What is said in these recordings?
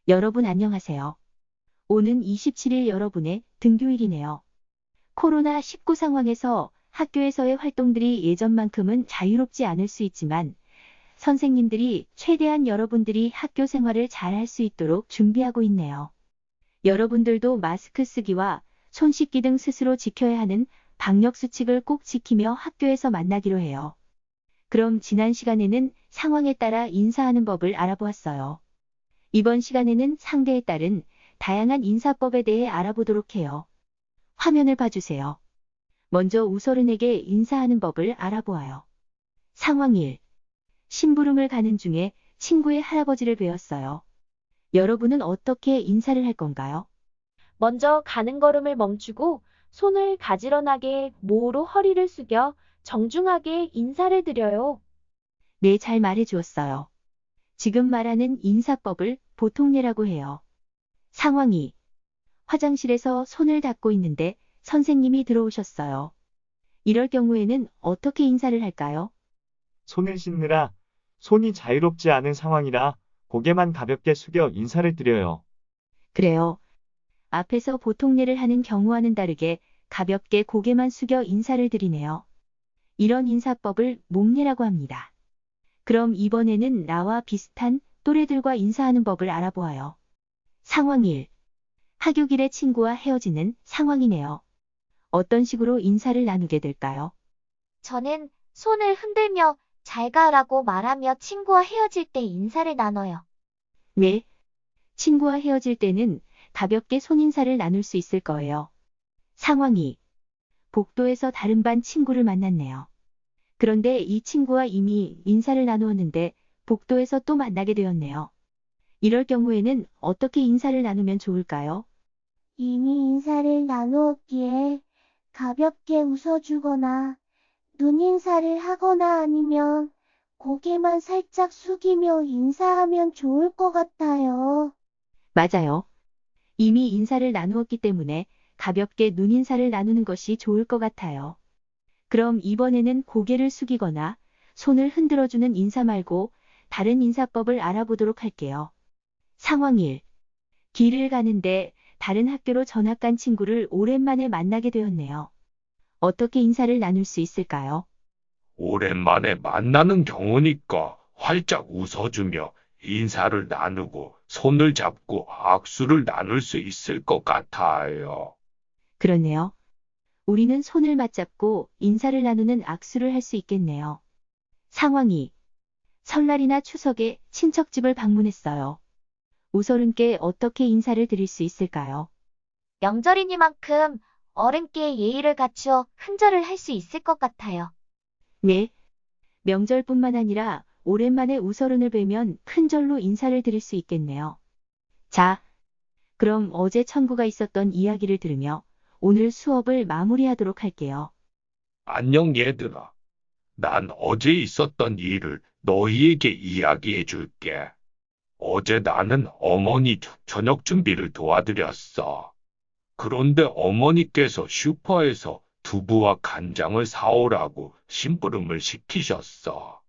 여러분 안녕하세요. 오는 27일 여러분의 등교일이네요. 코로나19 상황에서 학교에서의 활동들이 예전만큼은 자유롭지 않을 수 있지만 선생님들이 최대한 여러분들이 학교 생활을 잘 할 수 있도록 준비하고 있네요. 여러분들도 마스크 쓰기와 손 씻기 등 스스로 지켜야 하는 방역 수칙을 꼭 지키며 학교에서 만나기로 해요. 그럼 지난 시간에는 상황에 따라 인사하는 법을 알아보았어요. 이번 시간에는 상대에 따른 다양한 인사법에 대해 알아보도록 해요. 화면을 봐주세요. 먼저 우서른에게 인사하는 법을 알아보아요. 상황 1. 심부름을 가는 중에 친구의 할아버지를 뵈었어요. 여러분은 어떻게 인사를 할 건가요? 먼저 가는 걸음을 멈추고 손을 가지런하게 모으로 허리를 숙여 정중하게 인사를 드려요. 네, 잘 말해 주었어요. 지금 말하는 인사법을 보통례라고 해요. 상황 2. 화장실에서 손을 닦고 있는데 선생님이 들어오셨어요. 이럴 경우에는 어떻게 인사를 할까요? 손을 씻느라 손이 자유롭지 않은 상황이라 고개만 가볍게 숙여 인사를 드려요. 그래요. 앞에서 보통례를 하는 경우와는 다르게 가볍게 고개만 숙여 인사를 드리네요. 이런 인사법을 목례라고 합니다. 그럼 이번에는 나와 비슷한 또래들과 인사하는 법을 알아보아요. 상황 1. 하교길에 친구와 헤어지는 상황이네요. 어떤 식으로 인사를 나누게 될까요? 저는 손을 흔들며 잘 가라고 말하며 친구와 헤어질 때 인사를 나눠요. 네. 친구와 헤어질 때는 가볍게 손인사를 나눌 수 있을 거예요. 상황 2. 복도에서 다른 반 친구를 만났네요. 그런데 이 친구와 이미 인사를 나누었는데 복도에서 또 만나게 되었네요. 이럴 경우에는 어떻게 인사를 나누면 좋을까요? 이미 인사를 나누었기에 가볍게 웃어주거나 눈인사를 하거나 아니면 고개만 살짝 숙이며 인사하면 좋을 것 같아요. 맞아요. 이미 인사를 나누었기 때문에 가볍게 눈인사를 나누는 것이 좋을 것 같아요. 그럼 이번에는 고개를 숙이거나 손을 흔들어주는 인사 말고 다른 인사법을 알아보도록 할게요. 상황 1. 길을 가는데 다른 학교로 전학 간 친구를 오랜만에 만나게 되었네요. 어떻게 인사를 나눌 수 있을까요? 오랜만에 만나는 경우니까 활짝 웃어주며 인사를 나누고 손을 잡고 악수를 나눌 수 있을 것 같아요. 그렇네요. 우리는 손을 맞잡고 인사를 나누는 악수를 할 수 있겠네요. 상황 2. 설날이나 추석에 친척집을 방문했어요. 우서른께 어떻게 인사를 드릴 수 있을까요? 명절이니만큼 어른께 예의를 갖추어 큰절을 할 수 있을 것 같아요. 네. 명절뿐만 아니라 오랜만에 우서른을 뵈면 큰절로 인사를 드릴 수 있겠네요. 자, 그럼 어제 천구가 있었던 이야기를 들으며 오늘 수업을 마무리하도록 할게요. 안녕 얘들아. 난 어제 있었던 일을 너희에게 이야기해 줄게. 어제 나는 어머니 저녁 준비를 도와드렸어. 그런데 어머니께서 슈퍼에서 두부와 간장을 사오라고 심부름을 시키셨어.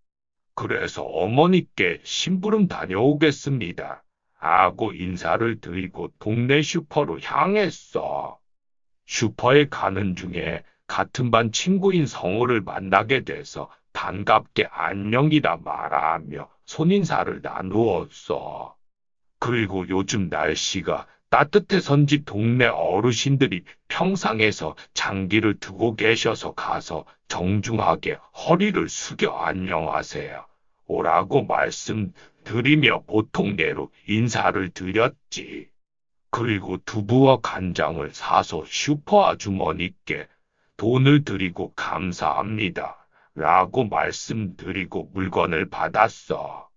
그래서 어머니께 심부름 다녀오겠습니다 하고 인사를 드리고 동네 슈퍼로 향했어. 슈퍼에 가는 중에 같은 반 친구인 성우를 만나게 돼서 반갑게 안녕이라 말하며 손인사를 나누었어. 그리고 요즘 날씨가 따뜻해서인지 동네 어르신들이 평상에서 장기를 두고 계셔서 가서 정중하게 허리를 숙여 안녕하세요 오라고 말씀드리며 보통대로 인사를 드렸지. 그리고 두부와 간장을 사서 슈퍼 아주머니께 돈을 드리고 감사합니다 라고 말씀드리고 물건을 받았어.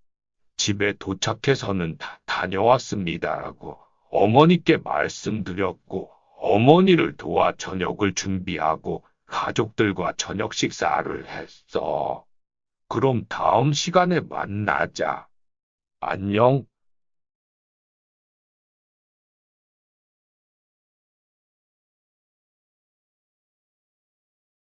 집에 도착해서는 다녀왔습니다라고 어머니께 말씀드렸고 어머니를 도와 저녁을 준비하고 가족들과 저녁 식사를 했어. 그럼 다음 시간에 만나자. 안녕.